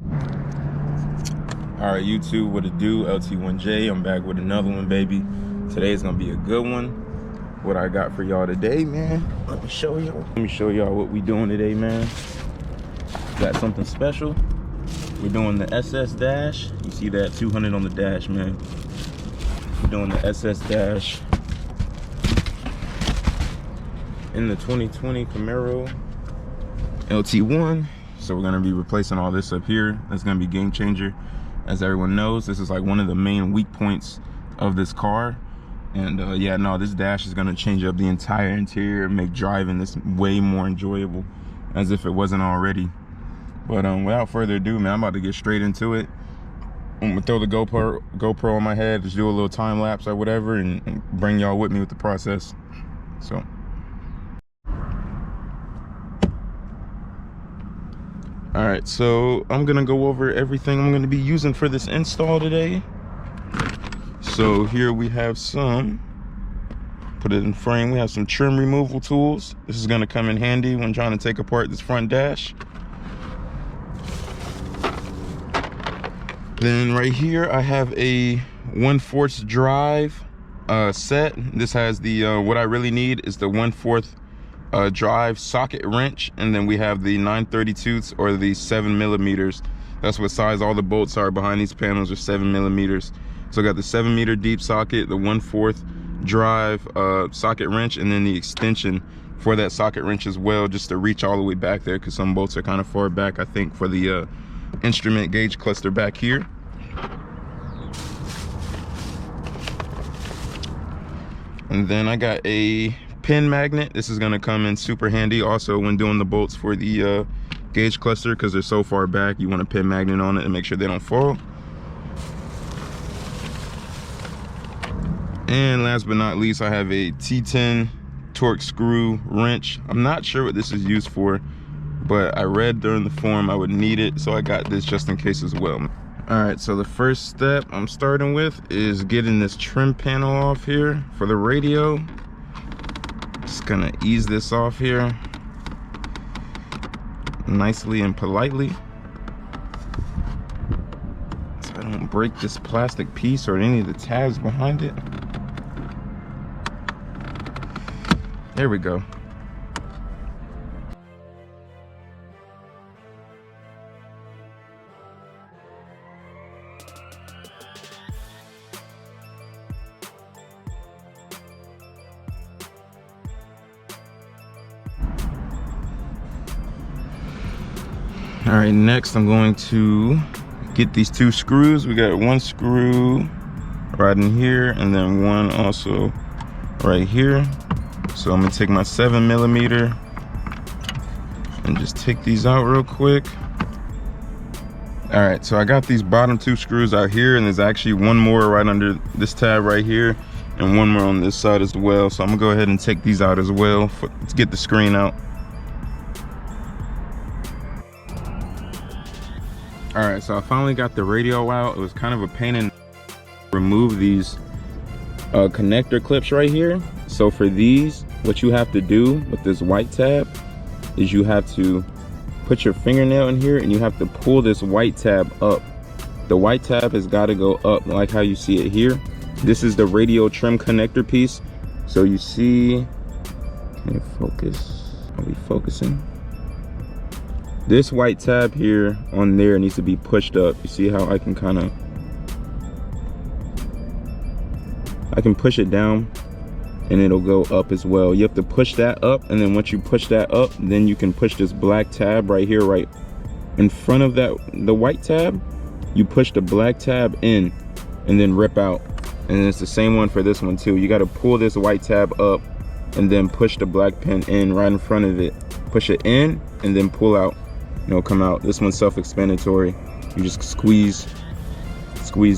All right, YouTube, what it do? LT1J, I'm back with another one, baby. Today's gonna be a good one. What I got for y'all today, man, let me show y'all what we doing today, man. Got something special. We're doing the SS dash. You see that 200 on the dash, man. We're doing the SS dash in the 2020 Camaro Lt1. So we're gonna be replacing all this up here. That's gonna be game changer. As everyone knows, this is like one of the main weak points of this car. And yeah, no, this dash is gonna change up the entire interior, make driving this way more enjoyable, as if it wasn't already. But without further ado, man, I'm about to get straight into it. I'm gonna throw the GoPro on my head, just do a little time lapse or whatever, and bring y'all with me with the process. So. All right, so I'm gonna go over everything I'm gonna be using for this install today. So here we have put it in frame, we have some trim removal tools. This is gonna come in handy when trying to take apart this front dash. Then right here, I have a 1/4 drive set. This has the, what I really need is the 1/4 drive socket wrench, and then we have the 9/32 or the 7mm. That's what size all the bolts are behind these panels, are 7mm. So I got the 7-meter deep socket, the 1/4 drive socket wrench, and then the extension for that socket wrench as well, just to reach all the way back there, because some bolts are kind of far back, I think, for the instrument gauge cluster back here. And then I got a pin magnet. This is going to come in super handy also when doing the bolts for the gauge cluster, because they're so far back. You want a pin magnet on it and make sure they don't fall. And last but not least, I have a T10 torque screw wrench. I'm not sure what this is used for, but I read during the forum I would need it, so I got this just in case as well. All right, so the first step I'm starting with is getting this trim panel off here for the radio. Just gonna ease this off here nicely and politely, so I don't break this plastic piece or any of the tabs behind it. There we go. All right, next I'm going to get these 2 screws. We got 1 screw right in here, and then 1 also right here. So I'm gonna take my 7mm and just take these out real quick. All right, so I got these bottom 2 screws out here, and there's actually 1 more right under this tab right here, and 1 more on this side as well. So I'm gonna go ahead and take these out as well to get the screen out. All right, so I finally got the radio out. It was kind of a pain in remove these connector clips right here. So for these, what you have to do with this white tab is you have to put your fingernail in here and you have to pull this white tab up. The white tab has got to go up like how you see it here. This is the radio trim connector piece. So you see, can you focus? Are we focusing? This white tab here on there needs to be pushed up. You see how I can push it down and it'll go up as well. You have to push that up, and then once you push that up, then you can push this black tab right here, right in front of the white tab. You push the black tab in and then rip out. And it's the same one for this one too. You got to pull this white tab up and then push the black pin in right in front of it. Push it in and then pull out. It'll come out. This one's self-explanatory. You just squeeze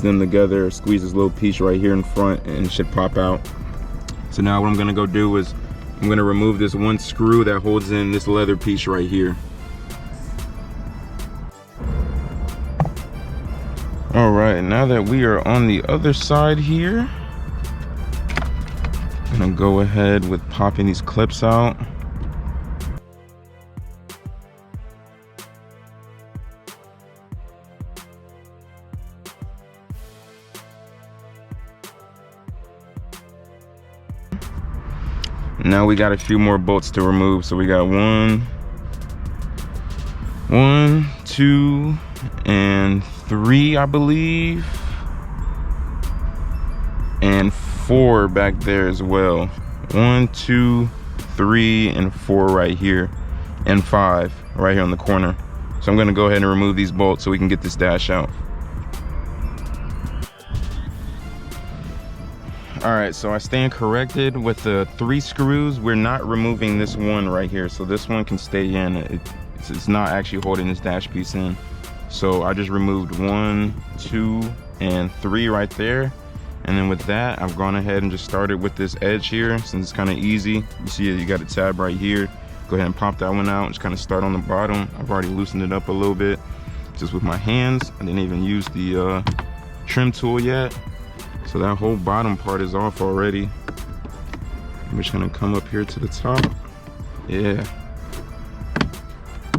them together, squeeze this little piece right here in front, and it should pop out. So now what I'm gonna go do is I'm gonna remove this 1 screw that holds in this leather piece right here. All right, now that we are on the other side here, I'm gonna go ahead with popping these clips out. Now we got a few more bolts to remove. So we got one, 2, and 3, I believe. And 4 back there as well. 1, 2, 3, and 4 right here. And 5 right here on the corner. So I'm gonna go ahead and remove these bolts so we can get this dash out. All right, so I stand corrected with the 3 screws. We're not removing this one right here. So this one can stay in. It's not actually holding this dash piece in. So I just removed 1, 2, and 3 right there. And then with that, I've gone ahead and just started with this edge here, since it's kind of easy. You see you got a tab right here. Go ahead and pop that one out, just kind of start on the bottom. I've already loosened it up a little bit, just with my hands. I didn't even use the trim tool yet. So that whole bottom part is off already. I'm just gonna come up here to the top. Yeah.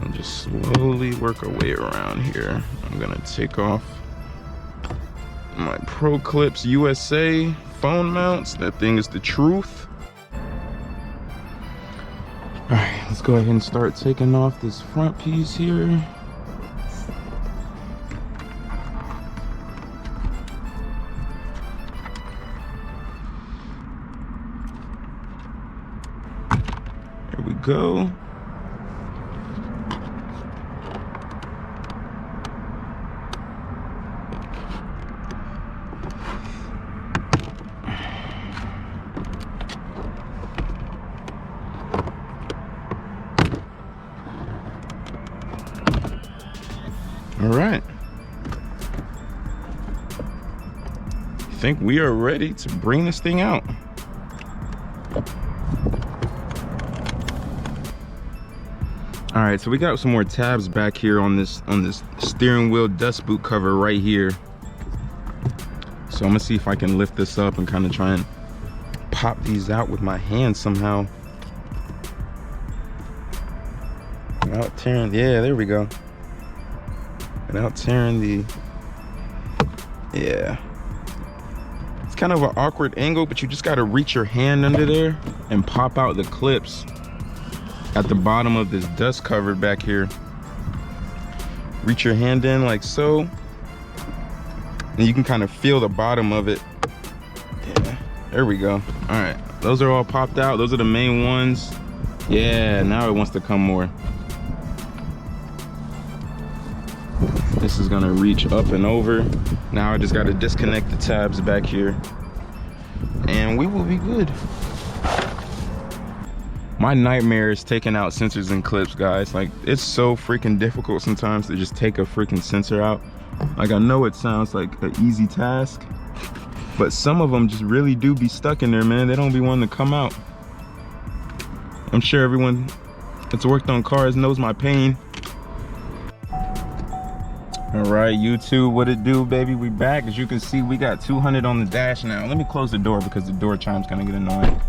And just slowly work our way around here. I'm gonna take off my Pro Clips USA phone mounts. That thing is the truth. All right, let's go ahead and start taking off this front piece here. There we go. All right. I think we are ready to bring this thing out. All right, so we got some more tabs back here on this steering wheel dust boot cover right here. So I'm gonna see if I can lift this up and kind of try and pop these out with my hands somehow. Without tearing, yeah, there we go. Without tearing the, yeah. It's kind of an awkward angle, but you just gotta reach your hand under there and pop out the clips at the bottom of this dust cover back here. Reach your hand in like so, and you can kind of feel the bottom of it. Yeah, there we go. All right, those are all popped out. Those are the main ones. Yeah, now it wants to come more. This is gonna reach up and over. Now I just gotta disconnect the tabs back here and we will be good. My nightmare is taking out sensors and clips, guys. Like, it's so freaking difficult sometimes to just take a freaking sensor out. Like, I know it sounds like an easy task, but some of them just really do be stuck in there, man. They don't be wanting to come out. I'm sure everyone that's worked on cars knows my pain. All right, YouTube, what it do, baby? We back. As you can see, we got 200 on the dash now. Let me close the door because the door chime's gonna get annoying.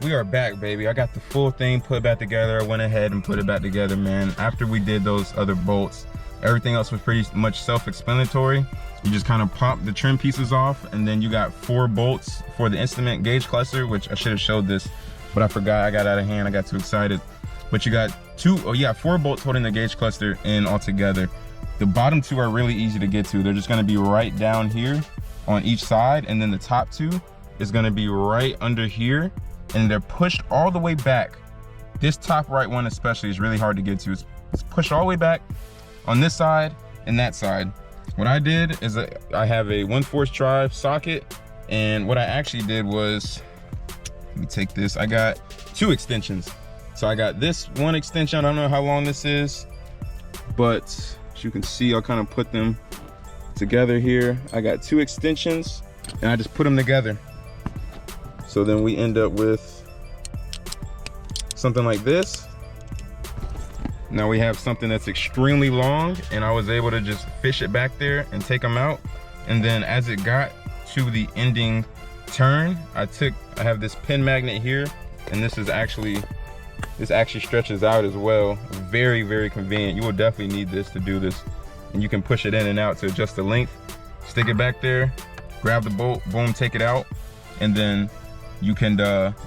We are back, baby. I got the full thing put back together. I went ahead and put it back together, man. After we did those other bolts, everything else was pretty much self-explanatory. You just kind of pop the trim pieces off, and then you got 4 bolts for the instrument gauge cluster, which I should have showed this, but I forgot. I got out of hand. I got too excited. But you got 4 bolts holding the gauge cluster in altogether. The bottom 2 are really easy to get to. They're just gonna be right down here on each side, and then the top 2 is gonna be right under here, and they're pushed all the way back. This top right one especially is really hard to get to. It's pushed all the way back on this side and that side. What I did is I have a 1/4 drive socket, and what I actually did was, let me take this, I got 2 extensions. So I got this one extension, I don't know how long this is, but as you can see, I'll kind of put them together here. I got 2 extensions and I just put them together. So then we end up with something like this. Now we have something that's extremely long, and I was able to just fish it back there and take them out. And then as it got to the ending turn, I have this pin magnet here, and this actually stretches out as well. Very, very convenient. You will definitely need this to do this. And you can push it in and out to adjust the length. Stick it back there, grab the bolt, boom, take it out. And then you can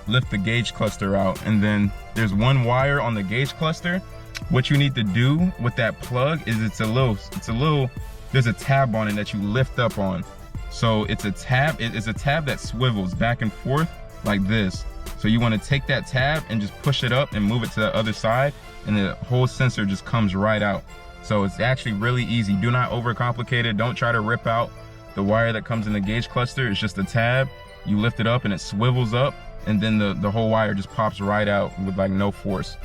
lift the gauge cluster out. And then there's one wire on the gauge cluster. What you need to do with that plug is there's a tab on it that you lift up on. So it's a tab that swivels back and forth like this. So you want to take that tab and just push it up and move it to the other side, and the whole sensor just comes right out. So it's actually really easy. Do not overcomplicate it. Don't try to rip out the wire that comes in the gauge cluster. It's just a tab. You lift it up and it swivels up, and then the whole wire just pops right out with like no force.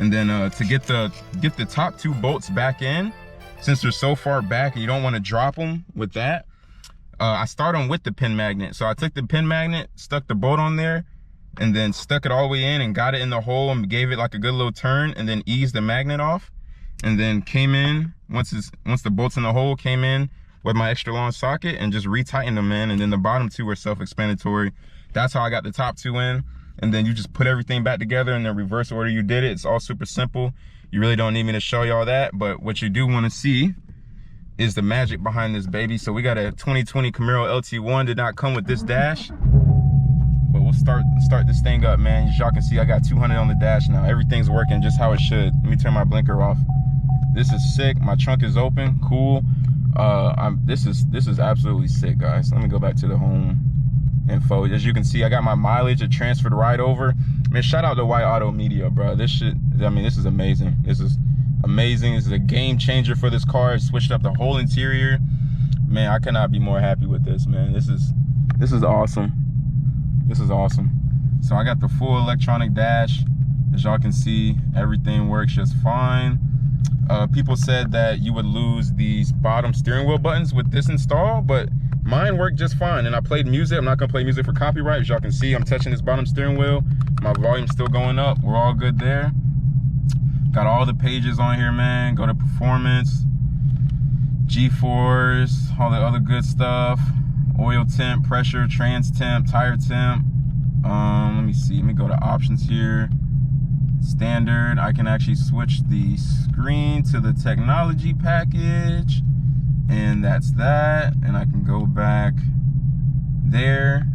And then to get the top 2 bolts back in, since they're so far back and you don't want to drop them with that, I start them with the pin magnet. So I took the pin magnet, stuck the bolt on there, and then stuck it all the way in and got it in the hole and gave it like a good little turn, and then eased the magnet off. And then came in, once the bolt's in the hole, came in with my extra long socket and just retightened them in. And then the bottom 2 were self-explanatory. That's how I got the top 2 in. And then you just put everything back together in the reverse order you did it. It's all super simple. You really don't need me to show you all that, but what you do want to see is the magic behind this baby. So we got a 2020 Camaro Lt1, did not come with this dash, but we'll start this thing up, man. As y'all can see, I got 200 on the dash now. Everything's working just how it should. Let me turn my blinker off. This is sick. My trunk is open, cool. This is absolutely sick, guys. Let me go back to the home info. As you can see, I got my mileage. It transferred right over. Man, shout out to WhiteAutoMedia, bro. This shit, I mean, this is amazing. This is amazing. This is a game changer for this car. It switched up the whole interior. Man, I cannot be more happy with this, man. This is awesome. This is awesome. So I got the full electronic dash. As y'all can see, everything works just fine. People said that you would lose these bottom steering wheel buttons with this install, but mine worked just fine. And I played music. I'm not gonna play music for copyright. As y'all can see, I'm touching this bottom steering wheel. My volume's still going up. We're all good there. Got all the pages on here, man. Go to performance, G-force, all the other good stuff. Oil temp, pressure, trans temp, tire temp. Let me see, let me go to options here. Standard, I can actually switch the screen to the technology package, and that's that. And I can go back there.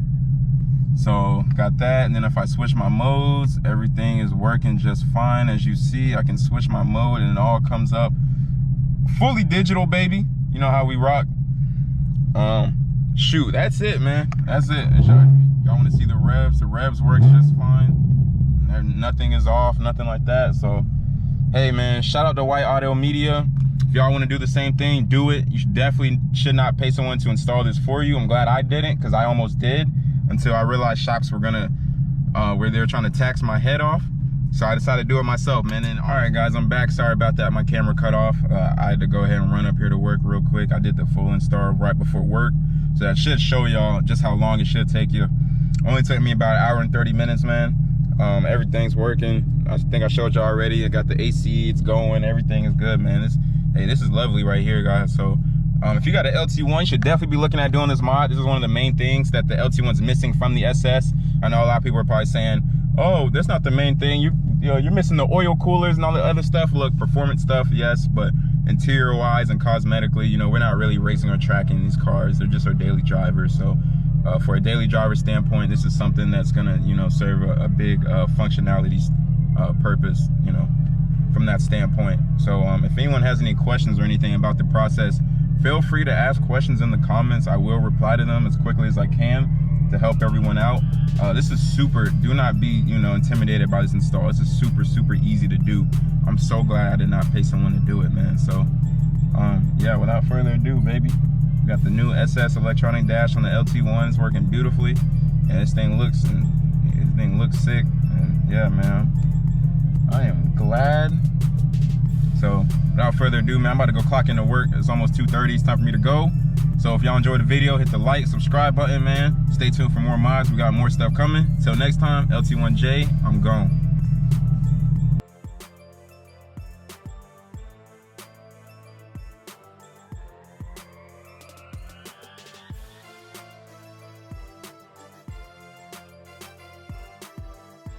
So got that, and then if I switch my modes, everything is working just fine. As you see, I can switch my mode and it all comes up fully digital, baby. You know how we rock. Shoot, that's it, man. That's it. Y'all want to see the revs works just fine. Nothing is off, nothing like that. So hey, man, shout out to WhiteAutoMedia. If y'all want to do the same thing, do it. You definitely should not pay someone to install this for you. I'm glad I didn't, because I almost did, until I realized shops were gonna where they were trying to tax my head off. So I decided to do it myself, man. And all right, guys, I'm back. Sorry about that, my camera cut off. I had to go ahead and run up here to work real quick. I did the full install right before work, so that should show y'all just how long it should take you. Only took me about 1 hour and 30 minutes, man. Everything's working. I think I showed y'all already. I got the AC, it's going, everything is good, man. This is lovely right here, guys. So if you got an LT1, you should definitely be looking at doing this mod. This is one of the main things that the LT1's missing from the SS. I know a lot of people are probably saying, oh, that's not the main thing. You're missing the oil coolers and all the other stuff. Look, performance stuff, yes, but interior wise and cosmetically, we're not really racing or tracking these cars. They're just our daily drivers. So for a daily driver standpoint, this is something that's gonna serve a big functionality purpose, from that standpoint. So if anyone has any questions or anything about the process, feel free to ask questions in the comments. I will reply to them as quickly as I can to help everyone out. This is super, do not be intimidated by this install. This is super easy to do. I'm so glad I did not pay someone to do it, man. So yeah, without further ado, baby, we got the new SS electronic dash on the LT1. It's working beautifully, and this thing looks sick. And yeah, man, I am glad. So without further ado, man, I'm about to go clock into work. It's almost 2:30. It's time for me to go. So if y'all enjoyed the video, hit the like, subscribe button, man. Stay tuned for more mods. We got more stuff coming. Till next time, LT1J, I'm gone.